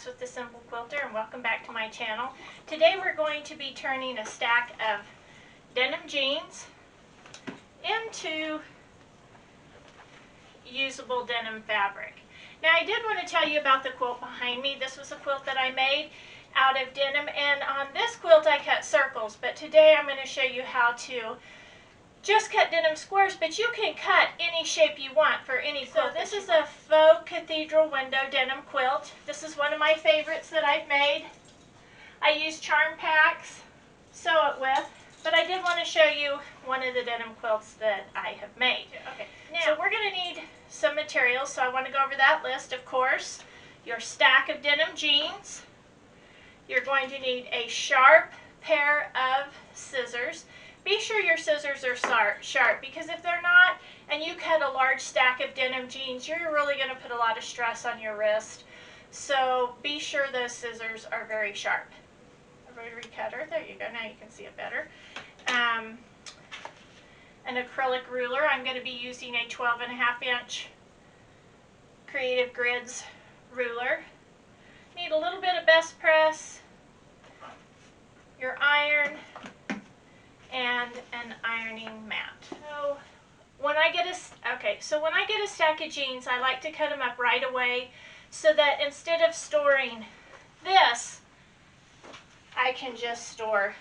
with the Simple Quilter, and welcome back to my channel. Today we're going to be turning a stack of denim jeans into usable denim fabric. Now I did want to tell you about the quilt behind me. This was a quilt that I made out of denim, and on this quilt I cut circles, but today I'm going to show you how to just cut denim squares, but you can cut any shape you want for any quilt. So this is a faux cathedral window denim quilt. This is one of my favorites that I've made. I use charm packs, sew it with, but I did want to show you one of the denim quilts that I have made. Okay, now so we're going to need some materials, so I want to go over that list. Of course, your stack of denim jeans. You're going to need a sharp pair of scissors. Be sure your scissors are sharp, because if they're not and you cut a large stack of denim jeans, you're really going to put a lot of stress on your wrist. So be sure those scissors are very sharp. A rotary cutter, there you go, now you can see it better. An acrylic ruler. I'm going to be using a 12.5-inch Creative Grids ruler. Need a little bit of best press, your iron, and an ironing mat. So when I get a stack of jeans, I like to cut them up right away so that instead of storing this, I can just store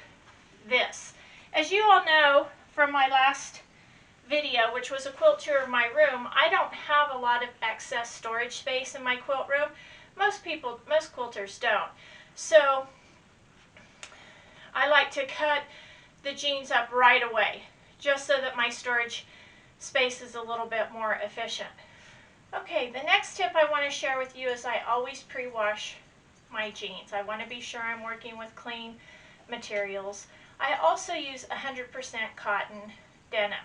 this. As you all know from my last video, which was a quilt tour of my room, I don't have a lot of excess storage space in my quilt room. Most quilters don't. So I like to cut the jeans up right away, just so that my storage space is a little bit more efficient. Okay, the next tip I want to share with you is I always pre-wash my jeans. I want to be sure I'm working with clean materials. I also use 100% cotton denim.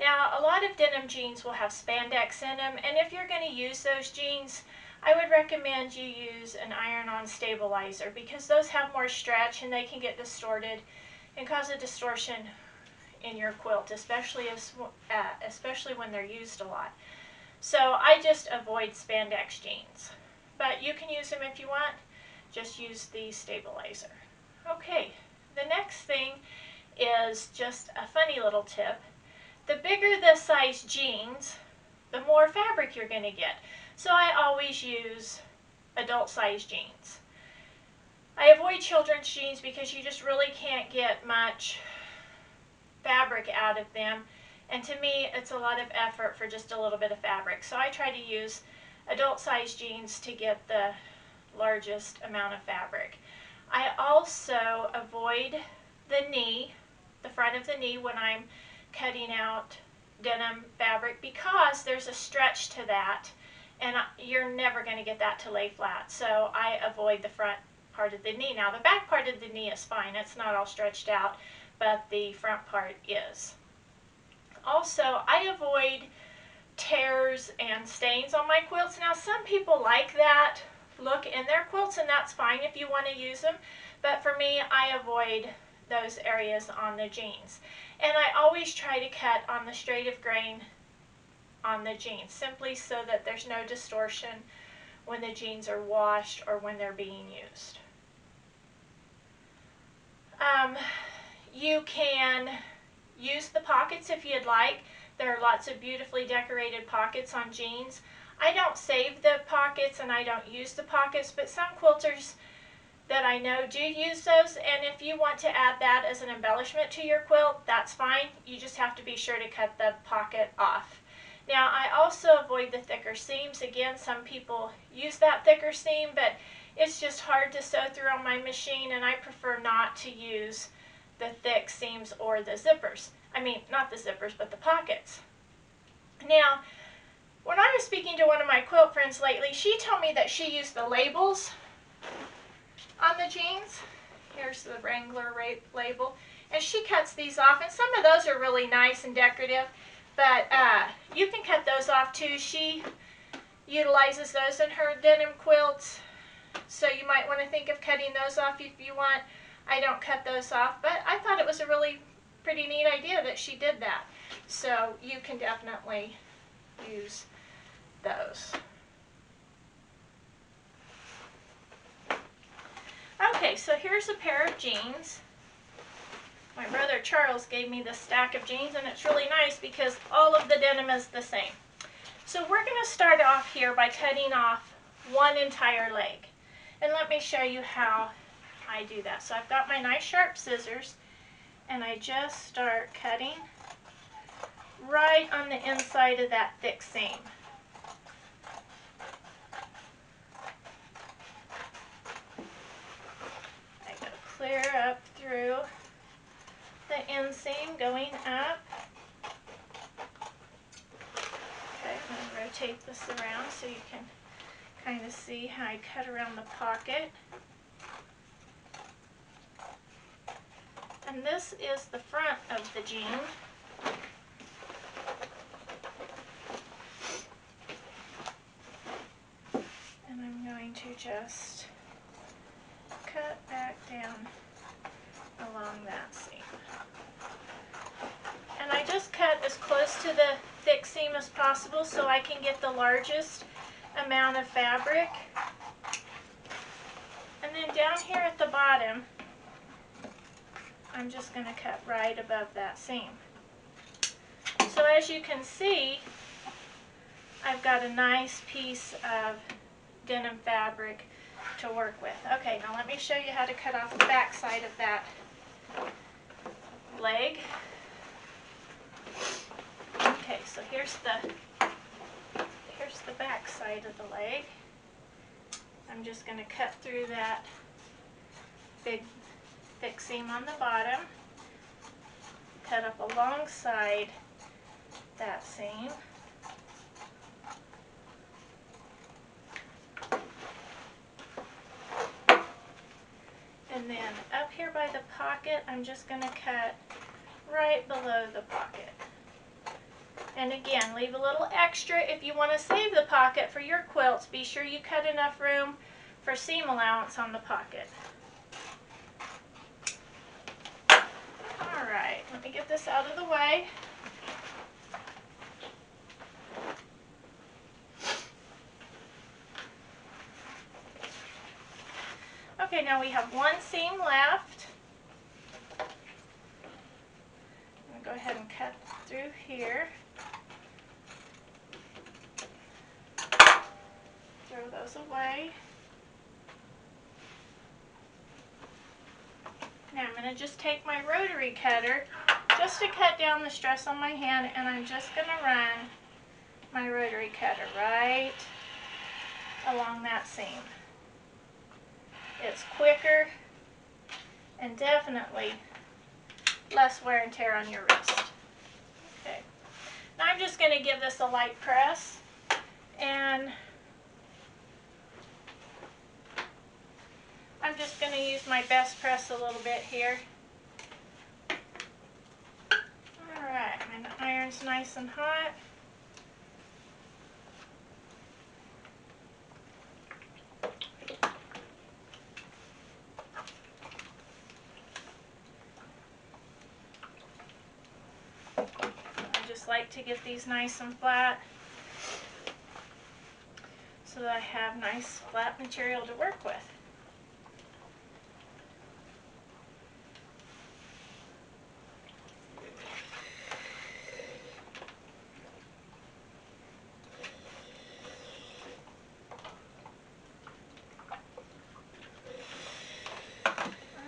Now, a lot of denim jeans will have spandex in them, and if you're going to use those jeans, I would recommend you use an iron-on stabilizer, because those have more stretch and they can get distorted and cause a distortion in your quilt, especially when they're used a lot. So I just avoid spandex jeans, but you can use them if you want. Just use the stabilizer. Okay, the next thing is just a funny little tip. The bigger the size jeans, the more fabric you're going to get. So I always use adult size jeans. I avoid children's jeans because you just really can't get much fabric out of them, and to me it's a lot of effort for just a little bit of fabric. So I try to use adult size jeans to get the largest amount of fabric. I also avoid the knee, the front of the knee, when I'm cutting out denim fabric, because there's a stretch to that and you're never going to get that to lay flat. So I avoid the front part of the knee. Now the back part of the knee is fine, it's not all stretched out, but the front part is. Also, I avoid tears and stains on my quilts. Now some people like that look in their quilts, and that's fine if you want to use them, but for me, I avoid those areas on the jeans. And I always try to cut on the straight of grain on the jeans, simply so that there's no distortion when the jeans are washed or when they're being used. You can use the pockets if you'd like. There are lots of beautifully decorated pockets on jeans. I don't save the pockets and I don't use the pockets, but some quilters that I know do use those, and if you want to add that as an embellishment to your quilt, that's fine. You just have to be sure to cut the pocket off. Now I also avoid the thicker seams. Again, some people use that thicker seam, but it's just hard to sew through on my machine, and I prefer not to use the thick seams or the zippers. I mean, not the zippers, but the pockets. Now, when I was speaking to one of my quilt friends lately, she told me that she used the labels on the jeans. Here's the Wrangler label, and she cuts these off, and some of those are really nice and decorative, but you can cut those off too. She utilizes those in her denim quilts, so you might want to think of cutting those off if you want. I don't cut those off, but I thought it was a really pretty neat idea that she did that. So you can definitely use those. Okay, so here's a pair of jeans. My brother Charles gave me this stack of jeans, and it's really nice because all of the denim is the same. So we're going to start off here by cutting off one entire leg. And let me show you how I do that. So I've got my nice sharp scissors, and I just start cutting right on the inside of that thick seam. I go clear up through the inseam going up. Okay, I'm going to rotate this around so you can kind of see how I cut around the pocket. And this is the front of the jean. And I'm going to just cut back down along that seam. And I just cut as close to the thick seam as possible so I can get the largest amount of fabric. And then down here at the bottom, I'm just going to cut right above that seam. So as you can see, I've got a nice piece of denim fabric to work with. Okay, now let me show you how to cut off the back side of that leg. Okay, so here's the back side of the leg. I'm just going to cut through that big thick seam on the bottom, cut up alongside that seam, and then up here by the pocket, I'm just going to cut right below the pocket. And again, leave a little extra if you want to save the pocket for your quilts. Be sure you cut enough room for seam allowance on the pocket. Alright, let me get this out of the way. Okay, now we have one seam left. I'm going to go ahead and cut through here. Throw those away. Now I'm going to just take my rotary cutter just to cut down the stress on my hand, and I'm just going to run my rotary cutter right along that seam. It's quicker and definitely less wear and tear on your wrist. Okay. Now I'm just going to give this a light press, and I'm just going to use my best press a little bit here. Alright, my iron's nice and hot. I just like to get these nice and flat so that I have nice flat material to work with.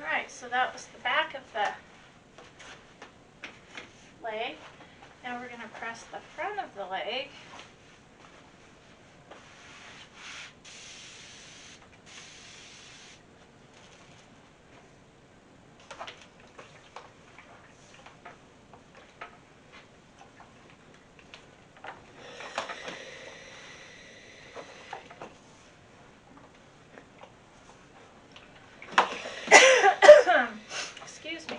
Alright, so that was the back of the leg. Now we're going to press the front of the leg. Excuse me.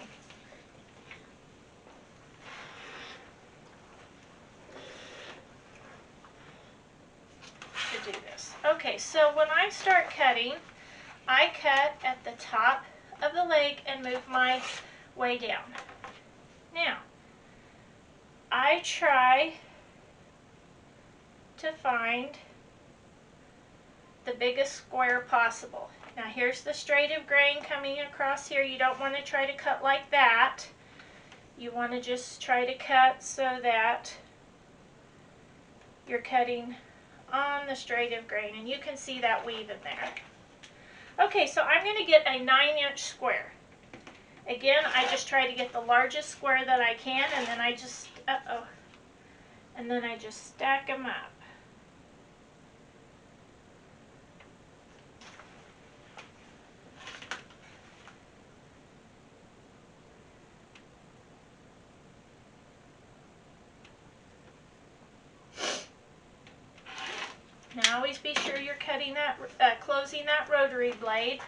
To do this. Okay, so when I start cutting, I cut at the top of the leg and move my way down. Now, I try to find the biggest square possible. Now here's the straight of grain coming across here. You don't want to try to cut like that. You want to just try to cut so that you're cutting on the straight of grain, and you can see that weave in there. Okay, so I'm going to get a 9-inch square. Again, I just try to get the largest square that I can, and then I just, and then I just stack them up. Now always be sure you're cutting that, closing that rotary blade.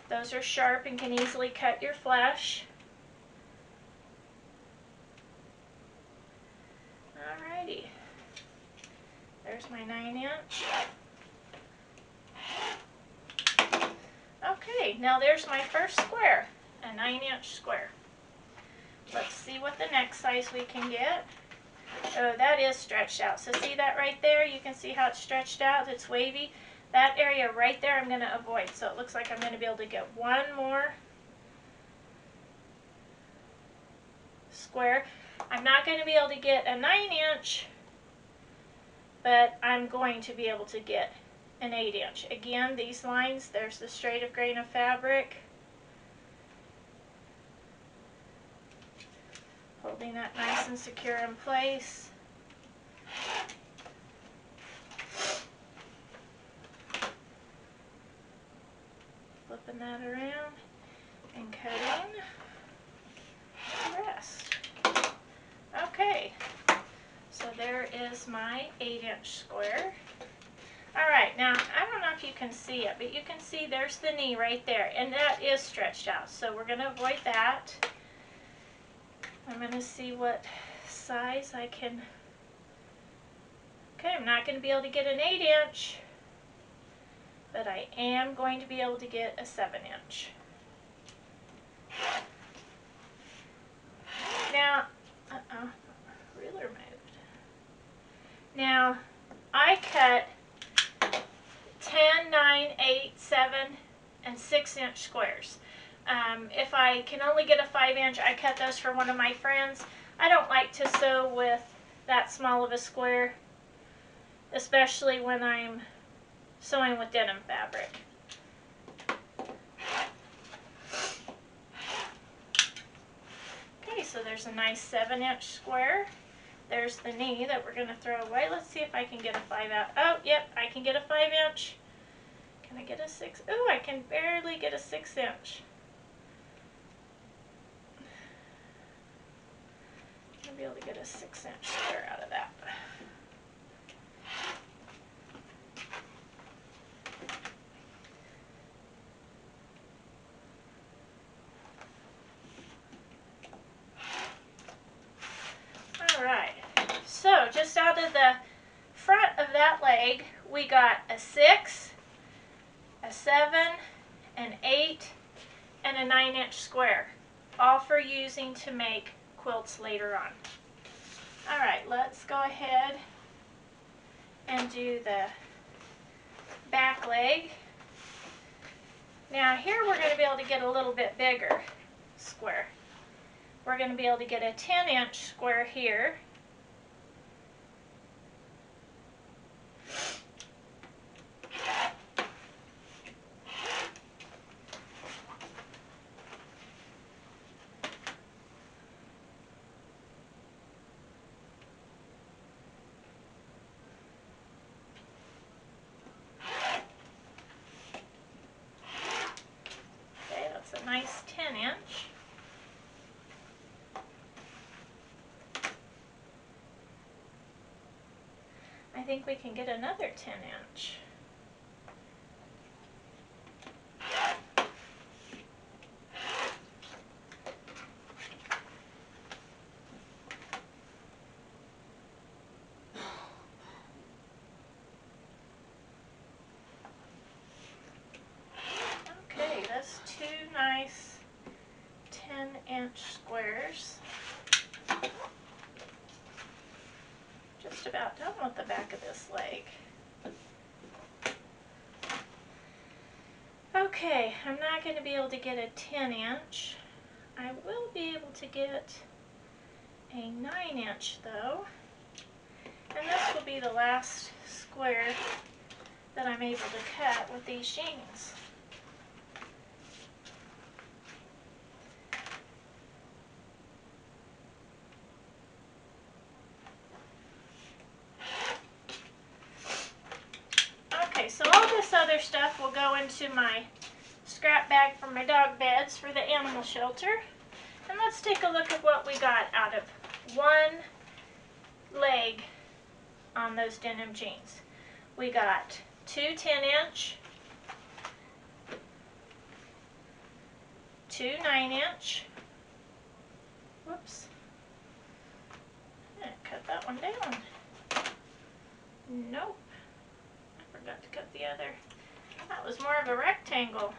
Those are sharp and can easily cut your flesh. Alrighty, there's my 9-inch. Okay, now there's my first square, a 9-inch square. Let's see what the next size we can get. Oh, that is stretched out. So see that right there? You can see how it's stretched out. It's wavy. That area right there I'm going to avoid. So it looks like I'm going to be able to get one more square. I'm not going to be able to get a 9-inch, but I'm going to be able to get an 8-inch. Again, these lines, there's the straight of grain of fabric. Holding that nice and secure in place. Flipping that around and cutting the rest. Okay, so there is my 8-inch square. Alright, now I don't know if you can see it, but you can see there's the knee right there, and that is stretched out, so we're going to avoid that. I'm going to see what size I can. Okay, I'm not going to be able to get an 8-inch, but I am going to be able to get a 7-inch. Now, ruler moved. Now, I cut 10, 9, 8, 7, and 6-inch squares. If I can only get a 5-inch, I cut those for one of my friends. I don't like to sew with that small of a square, especially when I'm sewing with denim fabric. Okay, so there's a nice 7-inch square. There's the knee that we're going to throw away. Let's see if I can get a 5 out. Oh, yep, I can get a 5-inch. Can I get a 6? Oh, I can barely get a 6-inch. I'll be able to get a 6-inch square out of that. Alright, so just out of the front of that leg, we got a 6, a 7, an 8, and a 9-inch square, all for using to make quilts later on. Alright, let's go ahead and do the back leg. Now here we're going to be able to get a little bit bigger square. We're going to be able to get a 10-inch square here. Okay, that's a nice 10-inch. I think we can get another 10-inch. Okay, that's two nice 10-inch squares. Just about done with the back of this leg. Okay. Okay, I'm not going to be able to get a 10-inch. I will be able to get a 9-inch though. And this will be the last square that I'm able to cut with these jeans. Okay, so all this other stuff will go into my scrap bag for my dog beds for the animal shelter. And let's take a look at what we got out of one leg on those denim jeans. We got two 10-inch, two 9-inch. Whoops. I didn't cut that one down. Nope. I forgot to cut the other. That was more of a rectangle.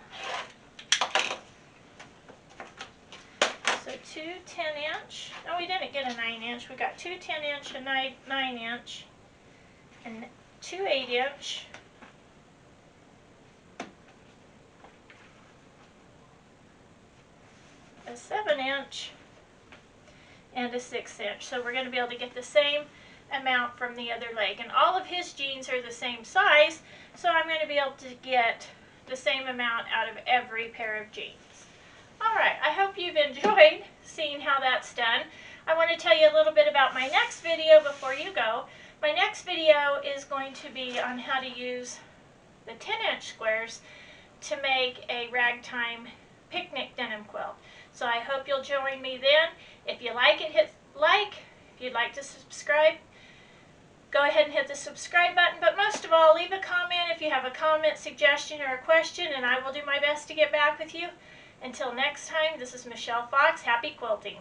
So two 10-inch. No, we didn't get a 9-inch. We got two 10-inch, a 9-inch, and two 8-inch. A 7-inch, and a 6-inch. So we're going to be able to get the same amount from the other leg. And all of his jeans are the same size, so I'm going to be able to get the same amount out of every pair of jeans. Alright, I hope you've enjoyed seeing how that's done. I want to tell you a little bit about my next video before you go. My next video is going to be on how to use the 10-inch squares to make a ragtime picnic denim quilt. So I hope you'll join me then. If you like it, hit like. If you'd like to subscribe, go ahead and hit the subscribe button. But most of all, leave a comment if you have a comment, suggestion, or a question, and I will do my best to get back with you. Until next time, this is Michelle Fox. Happy quilting.